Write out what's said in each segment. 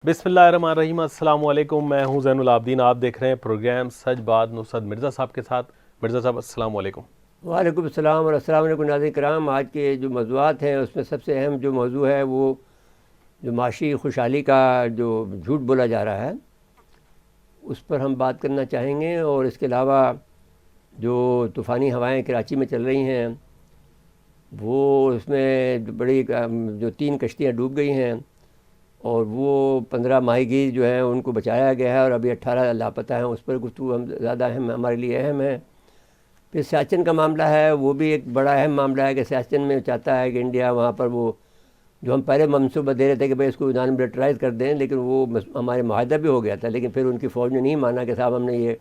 بسم اللہ الرحمن الرحیم۔ السلام علیکم، میں ہوں زین العابدین۔ آپ دیکھ رہے ہیں پروگرام سچ بات نصرت مرزا صاحب کے ساتھ۔ مرزا صاحب السلام علیکم۔ وعلیکم السلام اور السلام علیکم ناظرین کرام۔ آج کے جو موضوعات ہیں اس میں سب سے اہم جو موضوع ہے وہ جو معاشی خوشحالی کا جو جھوٹ بولا جا رہا ہے اس پر ہم بات کرنا چاہیں گے، اور اس کے علاوہ جو طوفانی ہوائیں کراچی میں چل رہی ہیں وہ اس میں بڑی جو 3 کشتیاں ڈوب گئی ہیں اور وہ 15 ماہی گیر جو ہیں ان کو بچایا گیا ہے، اور ابھی 18 لاپتہ ہیں۔ اس پر گفتگو ہم زیادہ اہم ہمارے لیے اہم ہے۔ پھر سیاچن کا معاملہ ہے، وہ بھی ایک بڑا اہم معاملہ ہے کہ سیاچن میں چاہتا ہے کہ انڈیا وہاں پر وہ جو ہم پہلے منصوبہ دے رہے تھے کہ بھائی اس کو نان ملٹرائز کر دیں، لیکن وہ ہمارے معاہدہ بھی ہو گیا تھا، لیکن پھر ان کی فوج نے نہیں مانا کہ صاحب ہم نے یہ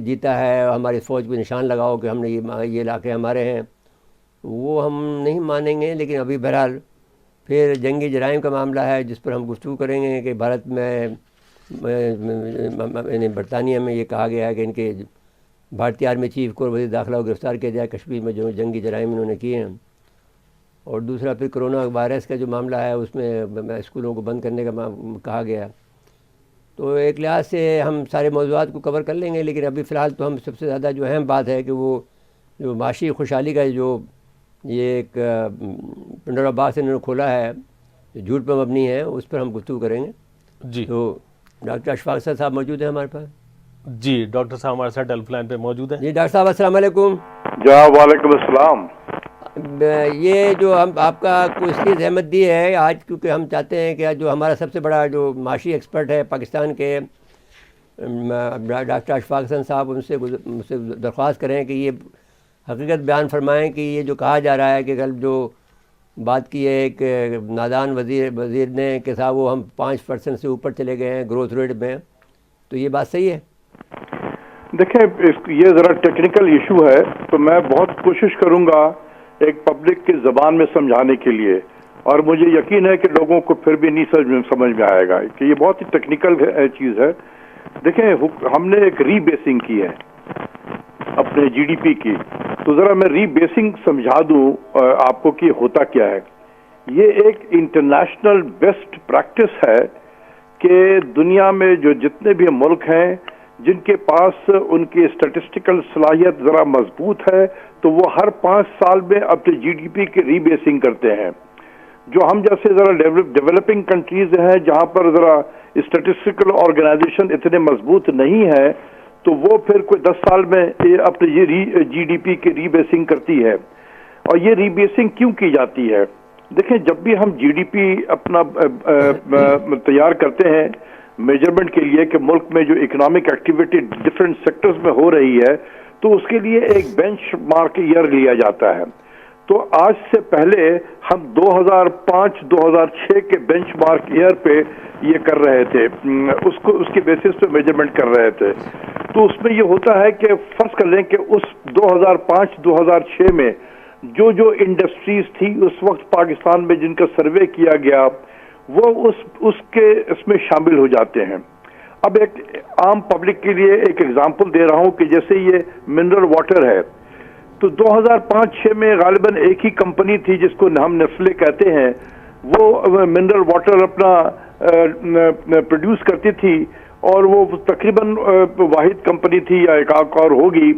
جیتا ہے، ہماری فوج کو نشان لگاؤ کہ ہم نے یہ علاقے ہمارے ہیں، وہ ہم نہیں مانیں گے۔ لیکن ابھی بہرحال پھر جنگی جرائم کا معاملہ ہے جس پر ہم گفتگو کریں گے کہ بھارت میں برطانیہ میں یہ کہا گیا ہے کہ ان کے بھارتی آرمی چیف کو وزیر داخلہ کو گرفتار کیا جائے کشمیر میں جو جنگی جرائم انہوں نے کیے ہیں۔ اور دوسرا پھر کرونا وائرس کا جو معاملہ ہے اس میں اسکولوں کو بند کرنے کا کہا گیا۔ تو ایک لحاظ سے ہم سارے موضوعات کو کور کر لیں گے، لیکن ابھی فی الحال تو ہم سب سے زیادہ جو اہم بات ہے کہ وہ جو معاشی خوشحالی کا جو یہ ایک پنڈورا باکس انہوں نے کھولا ہے جو جھوٹ پر مبنی ہے، اس پر ہم گفتگو کریں گے۔ جی تو ڈاکٹر اشفاق صاحب موجود ہیں ہمارے پاس۔ جی ڈاکٹر صاحب ہمارے ساتھ ٹیلی لائن پہ موجود ہیں۔ جی ڈاکٹر صاحب السلام علیکم۔ جناب وعلیکم السلام۔ یہ جو ہم آپ کا کو اس لیے زحمت دی ہے آج کیونکہ ہم چاہتے ہیں کہ جو ہمارا سب سے بڑا جو معاشی ایکسپرٹ ہے پاکستان کے ڈاکٹر اشفاق حسن صاحب، ان سے درخواست کریں کہ یہ حقیقت بیان فرمائیں کہ یہ جو کہا جا رہا ہے کہ کل جو بات کی ہے ایک نادان وزیر نے کہ صاحب وہ ہم 5% سے اوپر چلے گئے ہیں گروتھ ریٹ میں، تو یہ بات صحیح ہے؟ دیکھیں یہ ذرا ٹیکنیکل ایشو ہے، تو میں بہت کوشش کروں گا ایک پبلک کی زبان میں سمجھانے کے لیے، اور مجھے یقین ہے کہ لوگوں کو پھر بھی نہیں سمجھ میں آئے گا کہ یہ بہت ہی ٹیکنیکل چیز ہے۔ دیکھیں ہم نے ایک ری بیسنگ کی ہے اپنے جی ڈی پی کی، تو ذرا میں ری بیسنگ سمجھا دوں آپ کو کہ ہوتا کیا ہے۔ یہ ایک انٹرنیشنل بیسٹ پریکٹس ہے کہ دنیا میں جو جتنے بھی ملک ہیں جن کے پاس ان کی اسٹیٹسٹیکل صلاحیت ذرا مضبوط ہے تو وہ ہر 5 سال میں اپنے جی ڈی پی کی ری بیسنگ کرتے ہیں۔ جو ہم جیسے ذرا ڈیولپنگ کنٹریز ہیں جہاں پر ذرا اسٹیٹسٹیکل آرگنائزیشن اتنے مضبوط نہیں ہے تو وہ پھر کوئی 10 سال میں اپنے یہ جی ڈی پی کی ری بیسنگ کرتی ہے۔ اور یہ ری بیسنگ کیوں کی جاتی ہے؟ دیکھیں جب بھی ہم جی ڈی پی اپنا تیار کرتے ہیں میجرمنٹ کے لیے کہ ملک میں جو اکنامک ایکٹیویٹی ڈفرینٹ سیکٹرز میں ہو رہی ہے تو اس کے لیے ایک بینچ مارک ایئر لیا جاتا ہے۔ تو آج سے پہلے ہم 2005-2006 کے بینچ مارک ایئر پہ یہ کر رہے تھے، اس کے بیسس پہ میجرمنٹ کر رہے تھے۔ تو اس میں یہ ہوتا ہے کہ فرض کر لیں کہ اس 2005-2006 میں جو انڈسٹریز تھی اس وقت پاکستان میں جن کا سروے کیا گیا وہ اس میں شامل ہو جاتے ہیں۔ اب ایک عام پبلک کے لیے ایک ایگزامپل دے رہا ہوں کہ جیسے یہ منرل واٹر ہے، تو 2005-06 میں غالباً ایک ہی کمپنی تھی جس کو ہم نیسلے کہتے ہیں، وہ منرل واٹر اپنا پروڈیوس کرتی تھی، اور وہ تقریباً واحد کمپنی تھی یا ایک اور ہوگی،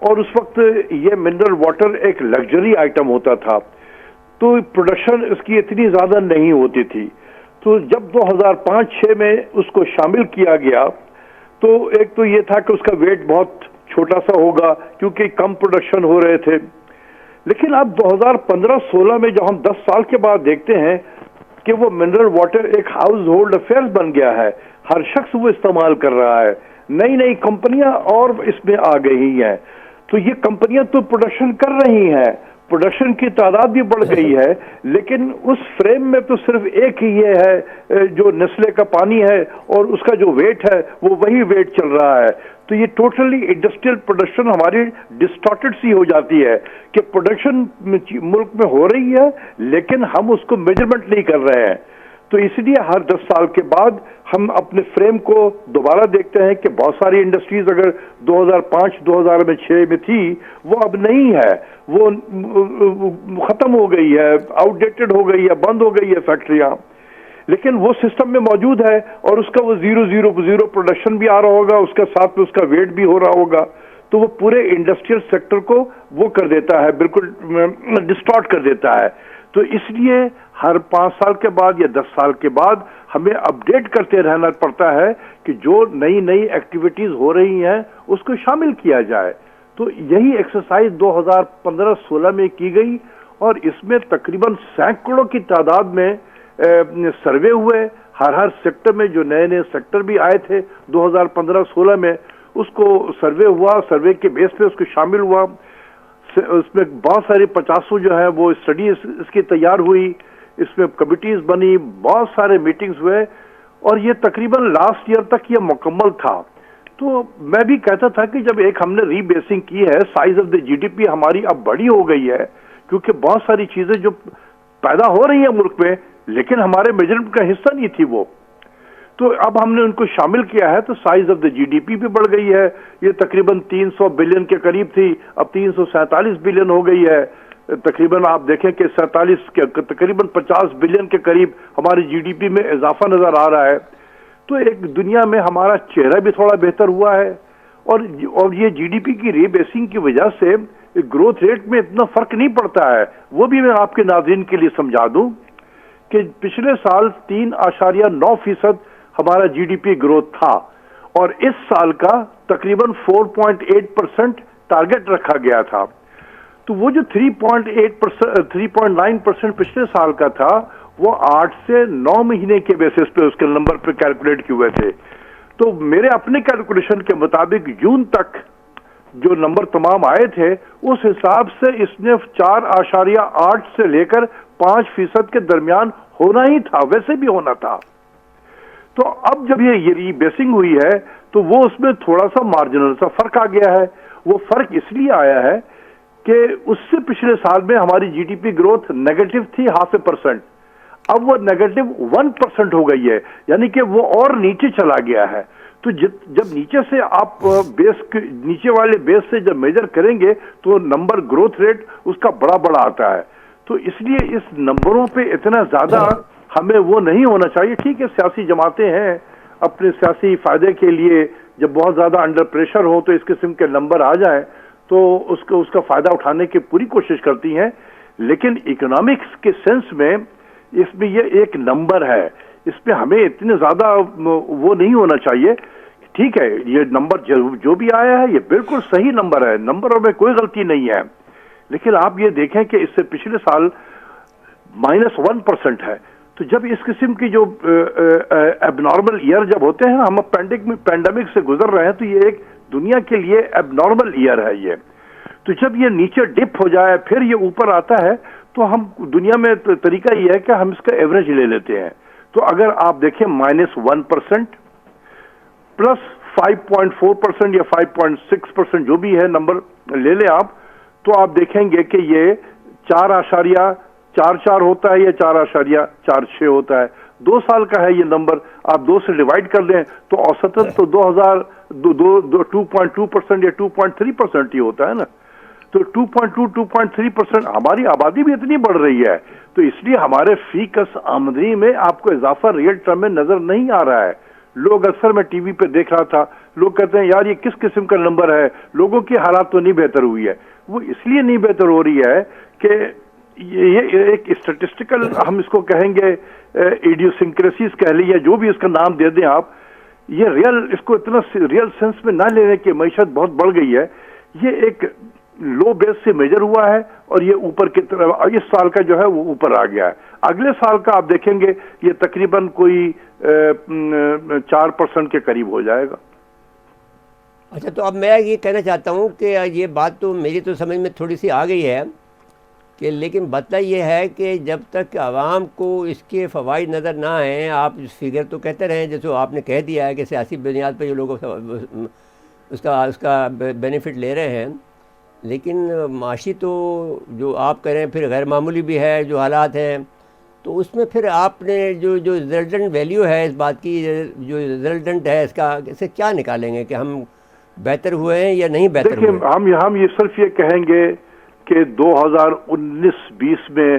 اور اس وقت یہ منرل واٹر ایک لگژری آئٹم ہوتا تھا، تو پروڈکشن اس کی اتنی زیادہ نہیں ہوتی تھی۔ تو جب 2005-06 میں اس کو شامل کیا گیا تو ایک تو یہ تھا کہ اس کا ویٹ بہت چھوٹا سا ہوگا کیونکہ کم پروڈکشن ہو رہے تھے، لیکن اب 2015-16 میں جو ہم 10 سال کے بعد دیکھتے ہیں کہ وہ منرل واٹر ایک ہاؤس ہولڈ افیئر بن گیا ہے، ہر شخص وہ استعمال کر رہا ہے، نئی کمپنیاں اور اس میں آ گئی ہیں، تو یہ کمپنیاں تو پروڈکشن کر رہی ہیں، پروڈکشن کی تعداد بھی بڑھ گئی ہے، لیکن اس فریم میں تو صرف ایک ہی یہ ہے جو نیسلے کا پانی ہے، اور اس کا جو ویٹ ہے وہ وہی ویٹ چل رہا ہے۔ تو یہ ٹوٹلی انڈسٹریل پروڈکشن ہماری ڈسٹارٹڈ سی ہو جاتی ہے کہ پروڈکشن ملک میں ہو رہی ہے لیکن ہم اس کو میجرمنٹ نہیں کر رہے ہیں۔ تو اس لیے ہر 10 سال کے بعد ہم اپنے فریم کو دوبارہ دیکھتے ہیں کہ بہت ساری انڈسٹریز اگر 2005-2006 میں تھی وہ اب نہیں ہے، وہ ختم ہو گئی ہے، آؤٹ ڈیٹڈ ہو گئی ہے، بند ہو گئی ہے فیکٹریاں۔ لیکن وہ سسٹم میں موجود ہے اور اس کا وہ 0.00 پروڈکشن بھی آ رہا ہوگا, اس کا ساتھ میں اس کا ویٹ بھی ہو رہا ہوگا, تو وہ پورے انڈسٹریل سیکٹر کو وہ کر دیتا ہے, بالکل ڈسٹارٹ کر دیتا ہے. تو اس لیے ہر 5 سال کے بعد یا 10 سال کے بعد ہمیں اپڈیٹ کرتے رہنا پڑتا ہے کہ جو نئی ایکٹیویٹیز ہو رہی ہیں اس کو شامل کیا جائے. تو یہی ایکسرسائز 2015-16 میں کی گئی اور اس میں تقریباً سینکڑوں کی تعداد میں سروے ہوئے. ہر سیکٹر میں جو نئے سیکٹر بھی آئے تھے 2015-16 میں, اس کو سروے ہوا, سروے کے بیس پہ اس کو شامل ہوا. اس میں بہت سارے 500 جو ہے وہ اسٹڈی اس کی تیار ہوئی, اس میں کمیٹیز بنی, بہت سارے میٹنگز ہوئے اور یہ تقریباً لاسٹ ایئر تک یہ مکمل تھا. تو میں بھی کہتا تھا کہ جب ایک ہم نے ری بیسنگ کی ہے, size of the G D P ہماری اب بڑی ہو گئی ہے کیونکہ بہت ساری چیزیں جو پیدا ہو رہی ہیں ملک میں لیکن ہمارے میجرمنٹ کا حصہ نہیں تھی وہ, تو اب ہم نے ان کو شامل کیا ہے تو size of the G D P بھی بڑھ گئی ہے. یہ تقریباً 300 بلین کے قریب تھی, اب 347 بلین ہو گئی ہے. تقریباً آپ دیکھیں کہ 47 کے تقریباً 50 بلین کے قریب ہماری جی ڈی پی میں اضافہ نظر آ رہا ہے. تو ایک دنیا میں ہمارا چہرہ بھی تھوڑا بہتر ہوا ہے اور یہ جی ڈی پی کی ری بیسنگ کی وجہ سے گروتھ ریٹ میں اتنا فرق نہیں پڑتا ہے. وہ بھی میں آپ کے ناظرین کے لیے سمجھا دوں کہ پچھلے سال 3.9% ہمارا جی ڈی پی گروتھ تھا اور اس سال کا تقریباً 4.8% ٹارگٹ رکھا گیا تھا. تو وہ جو 3.9% پچھلے سال کا تھا وہ 8 سے 9 مہینے کے بیسس پہ اس کے نمبر پہ کیلکولیٹ کیے ہوئے تھے. تو میرے اپنے کیلکولیشن کے مطابق جون تک جو نمبر تمام آئے تھے اس حساب سے اس نے 4.8 سے لے کر 5% کے درمیان ہونا ہی تھا, ویسے بھی ہونا تھا. تو اب جب یہ ری بیسنگ ہوئی ہے تو وہ اس میں تھوڑا سا مارجنل سا فرق آ گیا ہے. وہ فرق اس لیے آیا ہے کہ اس سے پچھلے سال میں ہماری G D P growth negative تھی 0.5%, اب وہ نیگیٹو 1% ہو گئی ہے, یعنی کہ وہ اور نیچے چلا گیا ہے. تو جب نیچے سے آپ نیچے والے بیس سے جب میجر کریں گے تو نمبر گروتھ ریٹ اس کا بڑا آتا ہے. تو اس لیے اس نمبروں پہ اتنا زیادہ ہمیں وہ نہیں ہونا چاہیے. ٹھیک ہے, سیاسی جماعتیں ہیں اپنے سیاسی فائدے کے لیے جب بہت زیادہ انڈر پریشر ہو تو اس قسم کے نمبر آ جائیں تو اس کا فائدہ اٹھانے کی پوری کوشش کرتی ہیں. لیکن اکنامکس کے سینس میں اس میں یہ ایک نمبر ہے, اس پہ ہمیں اتنے زیادہ وہ نہیں ہونا چاہیے. ٹھیک ہے, یہ نمبر جو بھی آیا ہے یہ بالکل صحیح نمبر ہے, نمبروں میں کوئی غلطی نہیں ہے. لیکن آپ یہ دیکھیں کہ اس سے پچھلے سال -1% ہے. تو جب اس قسم کی جو اب نارمل ایئر جب ہوتے ہیں, ہم پینڈیمک سے گزر رہے ہیں, تو یہ ایک دنیا کے لیے اب نارمل ایئر ہے یہ. تو جب یہ نیچے ڈپ ہو جائے پھر یہ اوپر آتا ہے تو ہم دنیا میں طریقہ یہ ہے کہ ہم اس کا ایوریج لے لیتے ہیں. تو اگر آپ دیکھیں -1% پلس 5.4% یا 5.6% جو بھی ہے نمبر لے لیں آپ, تو آپ دیکھیں گے کہ یہ 4.44 ہوتا ہے یا 4.46 ہوتا ہے. 2 سال کا ہے یہ نمبر, آپ 2 سے ڈیوائڈ کر لیں تو اوسطاً تو 2.2% یا 2.3% ہی ہوتا ہے نا. تو 2.3% ہماری آبادی بھی اتنی بڑھ رہی ہے, تو اس لیے ہمارے فی کس آمدنی میں آپ کو اضافہ ریئل ٹرم میں نظر نہیں آ رہا ہے. لوگ اکثر میں ٹی وی پہ دیکھ رہا تھا, لوگ کہتے ہیں یار یہ کس قسم کا نمبر ہے, لوگوں کی حالات تو نہیں بہتر ہوئی ہے. وہ اس لیے نہیں بہتر ہو رہی ہے کہ یہ ایک اسٹیٹسٹیکل ہم اس کو کہیں گے ایڈیوسنکریسیز کہہ لیں یا جو بھی اس کا نام دے دیں آپ, یہ اس کو اتنا ریئل سینس میں نہ لینے کی معیشت بہت بڑھ گئی ہے. یہ ایک لو بیس سے میجر ہوا ہے اور یہ اوپر کی طرف اس سال کا جو ہے وہ اوپر آ گیا ہے. اگلے سال کا آپ دیکھیں گے یہ تقریباً کوئی 4% کے قریب ہو جائے گا. اچھا, تو اب میں یہ کہنا چاہتا ہوں کہ یہ بات تو میری تو سمجھ میں تھوڑی سی آ گئی ہے کہ لیکن بتلا یہ ہے کہ جب تک عوام کو اس کے فوائد نظر نہ آئیں, آپ فگر تو کہتے رہیں جیسے آپ نے کہہ دیا ہے کہ سیاسی بنیاد پہ جو لوگ اس کا بینیفٹ لے رہے ہیں, لیکن معاشی تو جو آپ کہہ رہے ہیں پھر غیر معمولی بھی ہے جو حالات ہیں. تو اس میں پھر آپ نے جو ریزلٹنٹ ویلیو ہے اس بات کی, جو ریزلٹنٹ ہے اس کا, اسے کیا نکالیں گے کہ ہم بہتر ہوئے ہیں یا نہیں بہتر ہوئے؟ ہم یہ صرف یہ کہیں گے کہ 2019-20 میں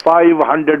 $500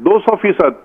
200%,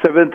7th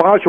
4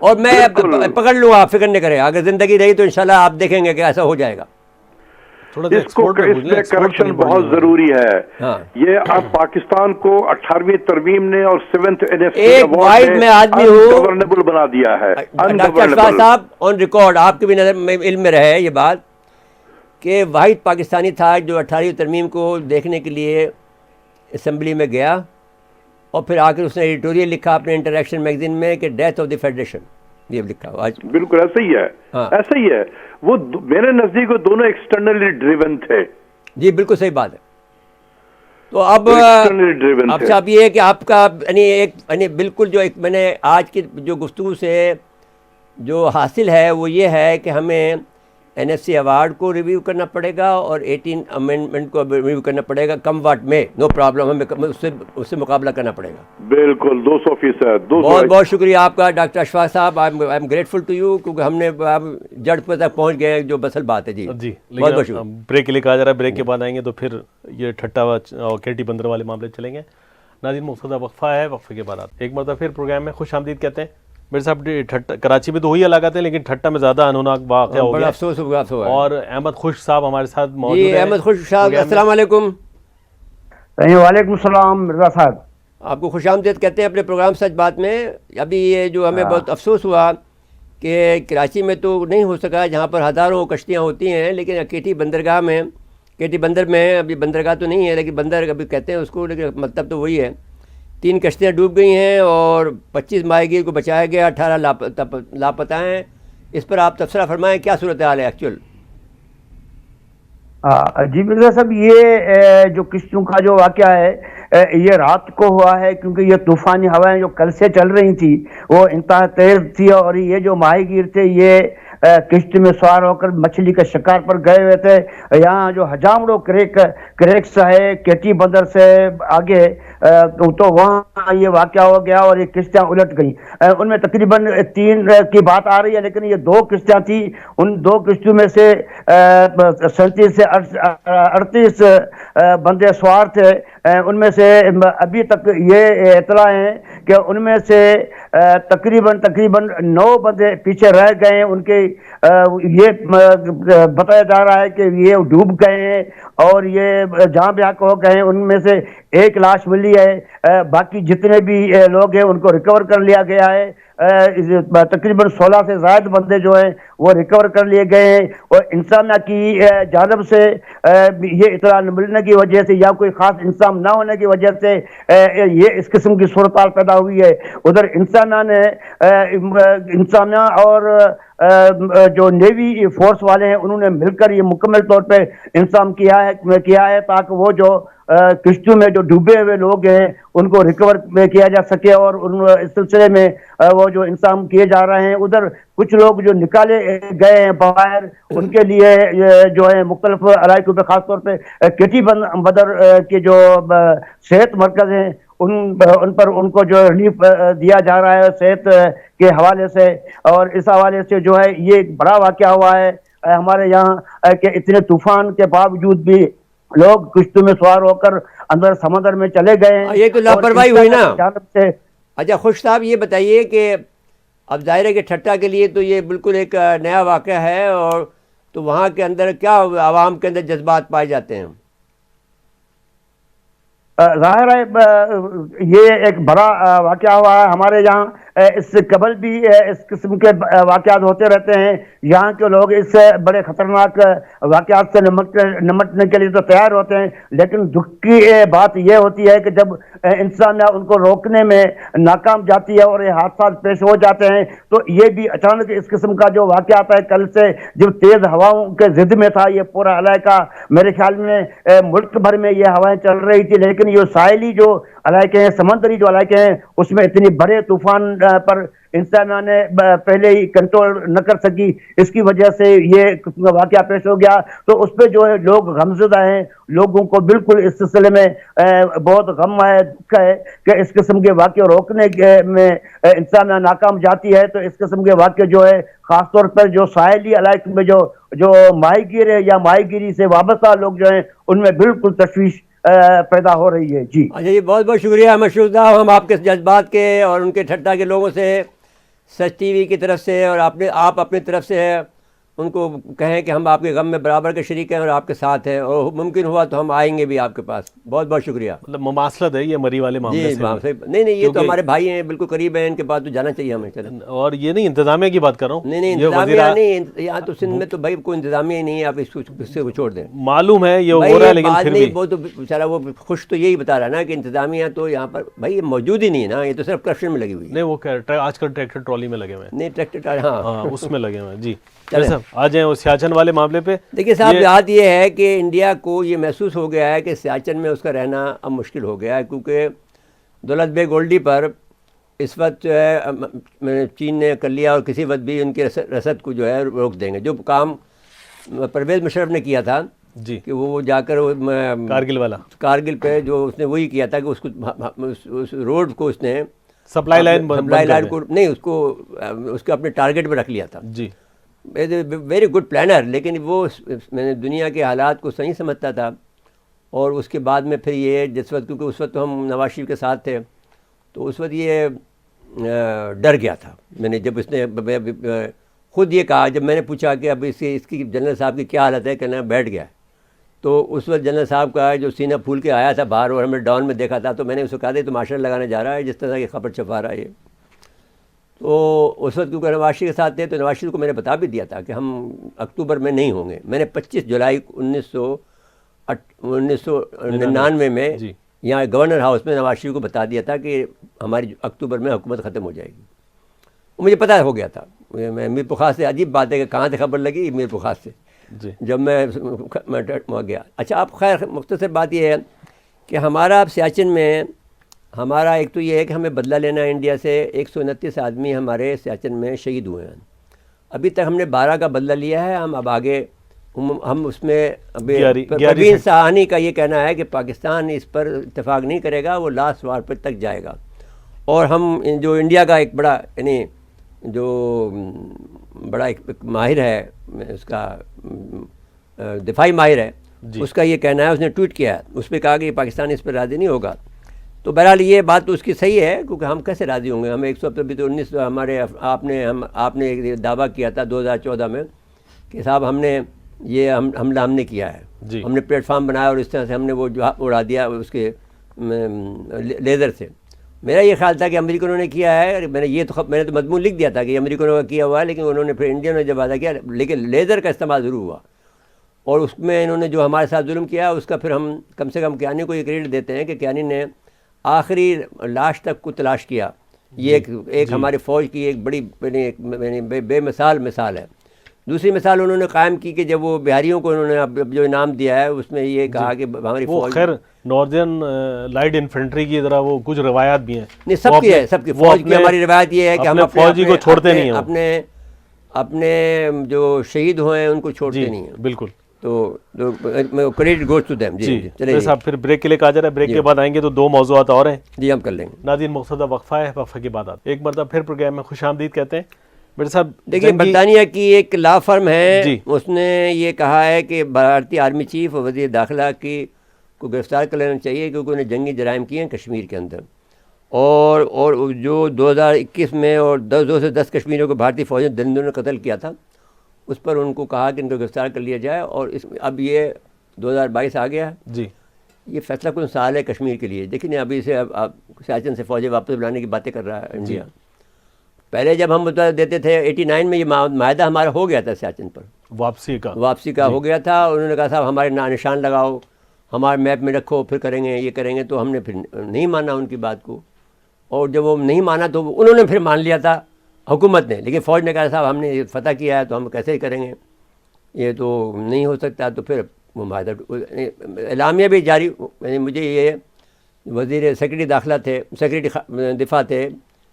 اور میں پکڑ لوں گا, آپ فکر نہیں کریں, اگر زندگی رہی تو انشاءاللہ آپ دیکھیں گے کہ ایسا ہو جائے گا. اس میں کرپشن بہت ضروری ہے. یہ اب پاکستان کو 18ویں ترمیم نے اور 7th ایک واحد میں آدمی ہوں گورنیبل بنا دیا ہے. ڈاکٹر اشفاق صاحب, آن ریکارڈ آپ کے بھی نظر میں علم میں رہے یہ بات کہ واحد پاکستانی تھا جو 18ویں ترمیم کو دیکھنے کے لیے اسمبلی میں گیا, اور پھر آ کر اس نے ایڈیٹوریل لکھا اپنے انٹریکشن میگزین میں کہ ڈیتھ آف دی فیڈریشن, یہ لکھا ہوا. بالکل ایسا ہی ہے, ایسا ہی ہے. وہ میرے نزدیک وہ دونوں ایکسٹرنلی ڈریون تھے. جی بالکل صحیح بات ہے. تو اب صاحب یہ ہے کہ آپ کا یعنی بالکل جو ایک میں نے آج کی جو گفتگو سے جو حاصل ہے وہ یہ ہے کہ ہمیں NFC ایوارڈ کو ریویو کرنا پڑے گا اور 18 امینڈمنٹ کو ریویو کرنا پڑے گا. کم واٹ میں نو پرابلم, ہمیں اس سے مقابلہ کرنا پڑے گا. بالکل 200%. بہت بہت شکریہ آپ کا doctor Ashfaq Sahab, I am grateful to you, کیونکہ ہم نے جڑ پہ تک پہنچ گئے جو بسل بات ہے. جی بہت بہت شکریہ. بریک کے لیے کہا جا رہا ہے, بریک کے بعد آئیں گے تو پھر یہ ٹھٹا اور کیٹی بندر والے معاملے چلیں گے. ناظرین مقصدہ وقفہ ہے, وقفے کے بعد ایک مرتبہ پھر پروگرام میں خوش آمدید کہتے ہیں. میرے صاحب کراچی میں تو وہی علاقہ تھے, لیکن ٹھٹا میں زیادہ انہوناک واقعہ ہو گیا, افسوس ہوا. اور احمد خوش صاحب ہمارے ساتھ موجود ہیں. احمد خوش صاحب السلام علیکم. وعلیکم السلام مرزا صاحب. آپ کو خوش آمدید کہتے ہیں اپنے پروگرام سچ بات میں. ابھی یہ جو ہمیں بہت افسوس ہوا کہ کراچی میں تو نہیں ہو سکا جہاں پر ہزاروں کشتیاں ہوتی ہیں, لیکن کیٹی بندرگاہ میں, کیٹی بندر میں, ابھی بندرگاہ تو نہیں ہے لیکن بندر ابھی کہتے ہیں اس کو, لیکن مطلب تو وہی ہے. 3 کشتیاں ڈوب گئی ہیں اور 25 ماہی گیر کو بچایا گیا, 18 لاپتہ ہیں. اس پر آپ تبصرہ فرمائیں, کیا صورتحال ہے ایکچوئل؟ جی مرزا صاحب, یہ جو کشتیوں کا جو واقعہ ہے یہ رات کو ہوا ہے, کیونکہ یہ طوفانی ہوائیں جو کل سے چل رہی تھی وہ انتہا تیز تھی, اور یہ جو ماہی گیر تھے یہ کشتی میں سوار ہو کر مچھلی کے شکار پر گئے ہوئے تھے. یہاں جو ہجامڑو کریکس ہے کیٹی بندر سے آگے, تو وہاں یہ واقعہ ہو گیا اور یہ کشتیاں الٹ گئیں. ان میں تقریباً 3 کی بات آ رہی ہے, لیکن یہ 2 کشتیاں تھیں. ان 2 کشتیوں میں سے 37 سے 38 بندے سوار تھے. ان میں سے ابھی تک یہ اطلاع ہے کہ ان میں سے تقریباً 9 بندے پیچھے رہ گئے ہیں. ان کے یہ بتایا جا رہا ہے کہ یہ ڈوب گئے ہیں اور یہ جہاں بحق ہو گئے ہیں. ان میں سے 1 لاش ملی ہے, باقی جتنے بھی لوگ ہیں ان کو ریکور کر لیا گیا ہے. تقریباً 16 سے زائد بندے جو ہیں وہ ریکور کر لیے گئے ہیں. اور انسانیہ کی جانب سے یہ اطلاع ملنے کی وجہ سے یا کوئی خاص انتظام نہ ہونے کی وجہ سے یہ اس قسم کی صورتحال پیدا ہوئی ہے. ادھر انسانیہ اور جو نیوی فورس والے ہیں انہوں نے مل کر یہ مکمل طور پہ انتظام کیا ہے تاکہ وہ جو کشتیوں میں جو ڈوبے ہوئے لوگ ہیں ان کو ریکور کیا جا سکے, اور اس سلسلے میں وہ جو انتظام کیے جا رہے ہیں. ادھر کچھ لوگ جو نکالے گئے ہیں باہر, ان کے لیے جو ہے مختلف علاقوں پہ, خاص طور پہ کیٹی بندر کے جو صحت مرکز ہیں ان پر ان کو جو ریلیف دیا جا رہا ہے صحت کے حوالے سے. اور اس حوالے سے جو ہے یہ ایک بڑا واقعہ ہوا ہے ہمارے یہاں کہ اتنے طوفان کے باوجود بھی لوگ کشتیوں میں سوار ہو کر اندر سمندر میں چلے گئے ہیں. یہ تو لاپرواہی ہوئی نا. اچھا خوش صاحب یہ بتائیے کہ اب ظاہر ہے کہ ٹھٹا کے لیے تو یہ بالکل ایک نیا واقعہ ہے, اور تو وہاں کے اندر کیا عوام کے اندر جذبات پائے جاتے ہیں؟ ظاہر ہے یہ ایک بڑا واقعہ ہوا ہے ہمارے یہاں. اس سے قبل بھی اس قسم کے واقعات ہوتے رہتے ہیں. یہاں کے لوگ اس سے بڑے خطرناک واقعات سے نمٹنے کے لیے تو تیار ہوتے ہیں, لیکن دکھ کی بات یہ ہوتی ہے کہ جب انسان ان کو روکنے میں ناکام جاتی ہے اور یہ حادثات پیش ہو جاتے ہیں, تو یہ بھی اچانک اس قسم کا جو واقعات ہے کل سے جب تیز ہواؤں کے ضد میں تھا یہ پورا علاقہ, میرے خیال میں ملک بھر میں یہ ہوائیں چل رہی تھی, لیکن یہ ساحلی جو علاقے ہیں, سمندری جو علاقے ہیں, اس میں اتنی بڑے طوفان پر انسانوں نے پہلے ہی کنٹرول نہ کر سکی. اس کی وجہ سے یہ واقعہ پیش ہو گیا. تو اس پہ جو ہے لوگ غمزدہ ہیں, لوگوں کو بالکل اس سلسلے میں بہت غم ہے, دکھ ہے کہ اس قسم کے واقعے روکنے میں انسان ناکام جاتی ہے. تو اس قسم کے واقعے جو ہے خاص طور پر جو ساحلی علاقے میں جو ماہی گیر ہے یا ماہی گیری سے وابستہ لوگ جو ہیں ان میں بالکل تشویش پیدا ہو رہی ہے. جی اچھا جی, بہت بہت شکریہ مشہور صاحب. ہم آپ کے جذبات کے اور ان کے ٹھٹا کے لوگوں سے سچ ٹی وی کی طرف سے اور آپ اپنی طرف سے ان کو کہیں کہ ہم آپ کے غم میں برابر کے شریک ہیں اور آپ کے ساتھ ہیں، اور ممکن ہوا تو ہم آئیں گے بھی آپ کے پاس. بہت بہت شکریہ. مطلب مماثلت ہے یہ مری والے معاملے جی سے. نہیں یہ تو ہمارے بھائی ہیں، بالکل قریب ہیں، ان کے پاس تو جانا چاہیے ہمیں. چلیں. اور یہ نہیں انتظامیہ کی بات کر رہا ہوں. نہیں انتظامیہ نہیں، یہاں تو سندھ میں تو بھائی کوئی انتظامیہ ہی نہیں ہے، آپ اس کو چھوڑ دیں. معلوم ہے یہ ہو رہا ہے لیکن پھر بھی وہ تو بیچارہ وہ خوش تو یہی بتا رہا ہے نا کہ انتظامیہ تو یہاں پر بھائی یہ موجود ہی نہیں ہے نا، یہ تو صرف کرپشن میں لگی ہوئی ہے. نہیں، وہ آج کل ٹریکٹر ٹرالی میں لگے ہوئے ہیں. نہیں ٹریکٹر، ہاں اس میں لگے ہوئے ہیں. جی صاحب آ جائیں وہ سیاچن والے معاملے پہ. دیکھیے صاحب، بات یہ ہے کہ انڈیا کو یہ محسوس ہو گیا ہے کہ سیاچن میں اس کا رہنا اب مشکل ہو گیا ہے، کیونکہ دولت بیگ اولڈی پر اس وقت جو ہے چین نے کر لیا، اور کسی وقت بھی ان کے رسد کو جو ہے روک دیں گے. جو کام پرویز مشرف نے کیا تھا جی کہ وہ جا کر کارگل پہ جو اس نے وہی کیا تھا کہ اس کو اس روڈ کو اس نے سپلائی لائن کو نہیں، اس کو اپنے ٹارگیٹ پہ رکھ لیا تھا. جی ویری گڈ پلانر، لیکن وہ میں نے دنیا کے حالات کو صحیح سمجھتا تھا. اور اس کے بعد میں پھر یہ جس وقت، کیونکہ اس وقت تو ہم نواز شریف کے ساتھ تھے، تو اس وقت یہ ڈر گیا تھا. میں نے جب اس نے خود یہ کہا، جب میں نے پوچھا کہ اب اس کی جنرل صاحب کی کیا حالت ہے، کہنا بیٹھ گیا. تو اس وقت جنرل صاحب کا جو سینہ پھول کے آیا تھا باہر، اور ہمیں ڈاؤن میں دیکھا تھا، تو میں نے اس کو کہا تھا تو معاشرہ لگانے جا رہا ہے جس طرح کی خبر چھپا رہا ہے یہ. تو اس وقت کیونکہ نواز شریف کے ساتھ تھے، تو نواز شریف کو میں نے بتا بھی دیا تھا کہ ہم اکتوبر میں نہیں ہوں گے. میں نے 25 جولائی 1999 میں یہاں گورنر ہاؤس میں نواز شریف کو بتا دیا تھا کہ ہماری اکتوبر میں حکومت ختم ہو جائے گی. مجھے پتہ ہو گیا تھا. میں میر پرخاص سے، عجیب بات ہے کہ کہاں سے خبر لگی، میر پرخاص سے جب میں گیا. اچھا، آپ خیر مختصر بات یہ ہے کہ ہمارا اب سیاچن میں ہمارا ایک تو یہ ہے کہ ہمیں بدلہ لینا ہے انڈیا سے. 129 آدمی ہمارے سیاچن میں شہید ہوئے ہیں. ابھی تک ہم نے 12 کا بدلہ لیا ہے. ہم اب آگے ہم اس میں پروین سہانی کا یہ کہنا ہے کہ پاکستان اس پر اتفاق نہیں کرے گا، وہ لاسٹ وار پر تک جائے گا. اور ہم جو انڈیا کا ایک بڑا یعنی جو بڑا ایک ماہر ہے، اس کا دفاعی ماہر ہے، اس کا یہ کہنا ہے، اس نے ٹویٹ کیا ہے، اس پہ کہا کہ پاکستان اس پر راضی نہیں ہوگا. تو بہرحال یہ بات تو اس کی صحیح ہے، کیونکہ ہم کیسے راضی ہوں گے؟ ہمیں 119 ہمارے آپ نے ایک دعویٰ کیا تھا 2014 میں کہ صاحب ہم نے یہ حملہ ہم نے کیا ہے. ہم نے پلیٹ فارم بنایا اور اس طرح سے ہم نے وہ جو اڑا دیا اس کے لیزر سے. میرا یہ خیال تھا کہ امریکنوں نے کیا ہے. میں نے تو مضمون لکھ دیا تھا کہ امریکنوں کا کیا ہوا ہے، لیکن انہوں نے پھر انڈیا نے جب وعدہ کیا، لیکن لیزر کا استعمال ضرور ہوا. اور اس میں انہوں نے جو ہمارے ساتھ ظلم کیا اس کا پھر ہم کم سے کم کیانی کو یہ کریڈٹ دیتے ہیں کہ کیانی نے آخری لاش تک کو تلاش کیا. یہ ایک ہماری فوج کی ایک بڑی بے مثال ہے. دوسری مثال انہوں نے قائم کی کہ جب وہ بہاریوں کو انہوں نے اب جو انعام دیا ہے، اس میں یہ کہا کہ ہماری فوج، خیر ناردرن لائٹ انفینٹری کی ذرا وہ کچھ روایات بھی ہیں، نہیں سب کی ہے، سب کی فوج کی ہماری روایت یہ ہے کہ ہم فوجی کو چھوڑتے نہیں ہیں، اپنے جو شہید ہوئے ہیں ان کو چھوڑتے نہیں ہیں. بالکل. تو کریڈٹ گوز ٹو دیم. جی چلیے صاحب، پھر بریک کے لیے کہا جا رہا ہے، بریک کے بعد آئیں گے تو 2 موضوعات اور ہیں. جی ہم کر لیں گے. ناظرین مقصدہ وقفہ ہے، وقفے کے بعد ایک مرتبہ پھر پروگرام میں خوش آمدید کہتے ہیں. میرے صاحب دیکھیے، برطانیہ کی ایک لا فرم ہے، اس نے یہ کہا ہے کہ بھارتی آرمی چیف اور وزیر داخلہ کو گرفتار کر لینا چاہیے، کیونکہ انہیں جنگی جرائم کیے ہیں کشمیر کے اندر. اور جو 2021 میں اور 2 سے 10 کشمیریوں کو بھارتی فوج نے درندوں نے قتل کیا تھا، اس پر ان کو کہا کہ ان کو گرفتار کر لیا جائے. اور اب یہ 2022 آ گیا. جی یہ فیصلہ کن سال ہے کشمیر کے لیے. لیکن ابھی سے اب سیاچن سے فوجیں واپس بلانے کی باتیں کر رہا ہے انڈیا. پہلے جب ہم دیتے تھے 89 میں یہ معاہدہ ہمارا ہو گیا تھا سیاچن پر، واپسی کا ہو گیا تھا. انہوں نے کہا صاحب ہمارے نشان لگاؤ، ہمارے میپ میں رکھو، پھر کریں گے یہ کریں گے. تو ہم نے پھر نہیں مانا ان کی بات کو، اور جب وہ نہیں مانا تو انہوں نے پھر مان لیا تھا حکومت نے. لیکن فوج نے کہا صاحب ہم نے فتح کیا ہے تو ہم کیسے ہی کریں گے، یہ تو نہیں ہو سکتا. تو پھر وہ معاہدہ اعلامیہ بھی جاری. یعنی مجھے یہ وزیر سیکرٹری داخلہ تھے، سیکرٹری دفاع تھے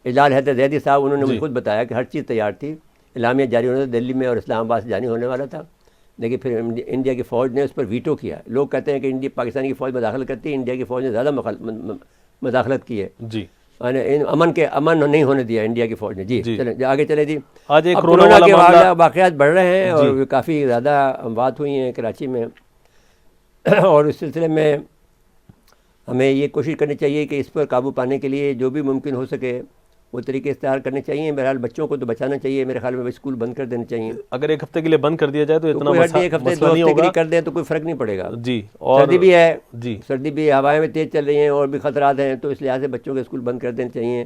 اجلال حیدر زیدی صاحب، انہوں نے مجھے خود بتایا کہ ہر چیز تیار تھی، اعلامیہ جاری ہونے دلی میں اور اسلام آباد سے جاری ہونے والا تھا. لیکن پھر انڈیا کی فوج نے اس پر ویٹو کیا. لوگ کہتے ہیں کہ پاکستانی کی فوج مداخلت کرتی ہے، انڈیا کی فوج نے زیادہ مداخلت کی ہے. جی امن نہیں ہونے دیا انڈیا کی فوج نے. جی چلیں آگے چلے. جی آج ایک کورونا کے واقعات بڑھ رہے ہیں اور کافی زیادہ اموات ہوئی ہیں کراچی میں، اور اس سلسلے میں ہمیں یہ کوشش کرنی چاہیے کہ اس پر قابو پانے کے لیے جو بھی ممکن ہو سکے وہ طریقے اختیار کرنے چاہیے. بہرحال بچوں کو تو بچانا چاہیے, میرے خیال میں اسکول بند کر دینے چاہیے. اگر ایک ہفتے کے لیے بند کر دیا جائے تو اتنا کوئی ایک ہفتے مسئلہ 2 نہیں ہفتے کے لیے ہوگا. کر دیں تو کوئی فرق نہیں پڑے گا. جی, اور سردی بھی ہے, جی سردی بھی ہوائیں میں تیز چل رہی ہیں اور بھی خطرات ہیں, تو اس لحاظ سے بچوں کے اسکول بند کر دینے چاہیے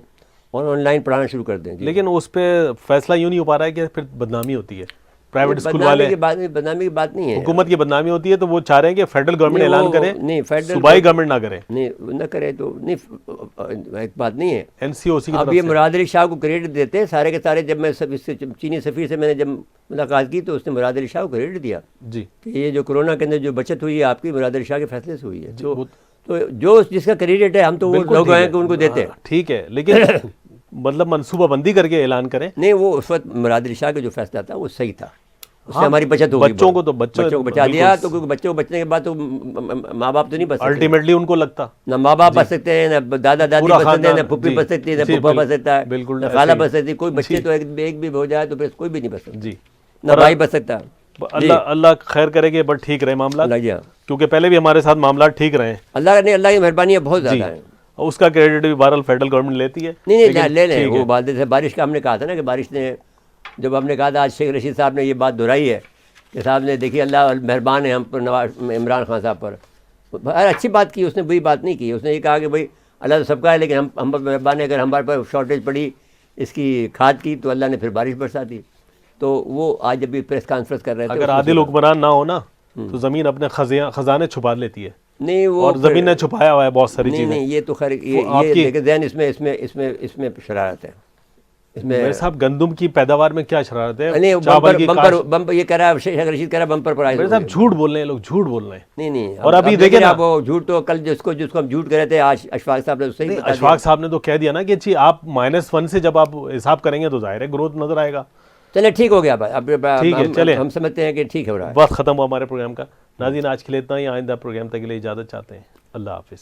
اور آن لائن پڑھانا شروع کر دیں. لیکن اس پہ فیصلہ یوں نہیں ہو پا رہا ہے کہ پھر بدنامی ہوتی ہے. پرائیویٹ اسکول والے, بدنامی کی بات نہیں ہے, حکومت کی بدنامی ہوتی ہے, تو وہ چاہ رہے ہیں کہ فیڈرل گورنمنٹ اعلان کرے, نہیں صوبائی گورنمنٹ نہ کرے. نہیں نہ کرے تو نہیں, ایک بات نہیں ہے. این سی او سی کی اب طرف یہ سے مراد علی شاہ کو کریڈٹ دیتے ہیں سارے کے سارے. جب میں چینی سفیر سے میں نے جب ملاقات کی تو اس نے مراد علی شاہ کو کریڈٹ دیا جی کہ یہ جو کورونا کے اندر جو بچت ہوئی ہے آپ کی, مراد علی شاہ کے فیصلے سے ہوئی ہے. تو جو جس کا کریڈٹ ہے ہم تو وہ لوگ ہیں کہ ان کو دیتے ہیں. ٹھیک ہے, لیکن مطلب منصوبہ بندی کر کے اعلان کریں. نہیں, وہ اس وقت مراد علی شاہ کا جو فیصلہ تھا وہ صحیح تھا, اس سے ہماری بچت ہوگی. بچوں کو تو بچوں کو بچا دیا, تو کیونکہ بچوں کو بچنے کے بعد تو ماں باپ تو نہیں بچ سکتے. الٹیمیٹلی ان کو لگتا نہ ماں باپ بچ سکتے ہیں, نہ دادا دادی بچ سکتے ہیں, نہ پھپھی بچ سکتی ہے, نہ پھپھا بچ سکتا ہے, بالکل نہ خالہ بچ سکتی ہے. کوئی بچے تو ایک بھی ہو جائے تو پھر کوئی بھی نہیں بچ سکتا, جی, نہ بھائی بچ سکتا. اللہ خیر کرے کہ بٹ ٹھیک رہے معاملات, اللہ جی, کیونکہ پہلے بھی ہمارے ساتھ معاملات ٹھیک رہے ہیں. اللہ نے, اللہ کی مہربانیاں بہت زیادہ ہیں. اس کا کریڈٹ بھی بہرحال فیڈرل گورنمنٹ لیتی ہے. نہیں لے لیں. وہ بات سے بارش کا ہم نے کہا تھا نا کہ بارش نے, جب ہم نے کہا تھا آج شیخ رشید صاحب نے یہ بات دہرائی ہے کہ صاحب نے دیکھیے اللہ مہربان ہے ہم پر, عمران خان صاحب پر. اچھی بات کی اس نے, بری بات نہیں کی. اس نے یہ کہا کہ بھائی اللہ تو سب کا ہے لیکن ہم پر مہربان ہے. اگر ہمارے پر شارٹیج پڑی اس کی کھاد کی تو اللہ نے پھر بارش برسا دی. تو وہ آج جب بھی پریس کانفرنس کر رہے تھے, اگر عادل حکمران نہ ہو نا تو زمین اپنے خزانے چھپا لیتی ہے. نہیں وہ اور زمین نے چھپایا ہوا ہے بہت ساری چیزیں. نہیں یہ تو خیر یہ لیکن ذہن اس میں شرارت ہے. اس میں صاحب گندم کی پیداوار میں کیا شرارت ہے؟ نہیں, بمپر یہ کہہ رہا ہے شیخ رشید کہہ رہا ہے بمپر پر آئے. صاحب جھوٹ بول رہے ہیں لوگ, جھوٹ بول رہے ہیں. نہیں, اور ابھی دیکھیں نا وہ جھوٹ تو کل جس کو ہم جھوٹ کہہ رہے تھے آج اشفاق صاحب نے صحیح بتا دیا. اشفاق صاحب نے تو کہہ دیا نا کہ جی آپ -1 سے جب آپ حساب کریں گے تو ظاہر ہے گروتھ نظر آئے گا. چلے ٹھیک ہو گیا بھائی, اب چلے ہم سمجھتے ہیں کہ ٹھیک ہو رہا ہے. وقت ختم ہوا ہمارے پروگرام کا. ناظرین آج کے لیے اتنا ہی, آئندہ پروگرام تک کے لیے اجازت چاہتے ہیں. اللہ حافظ.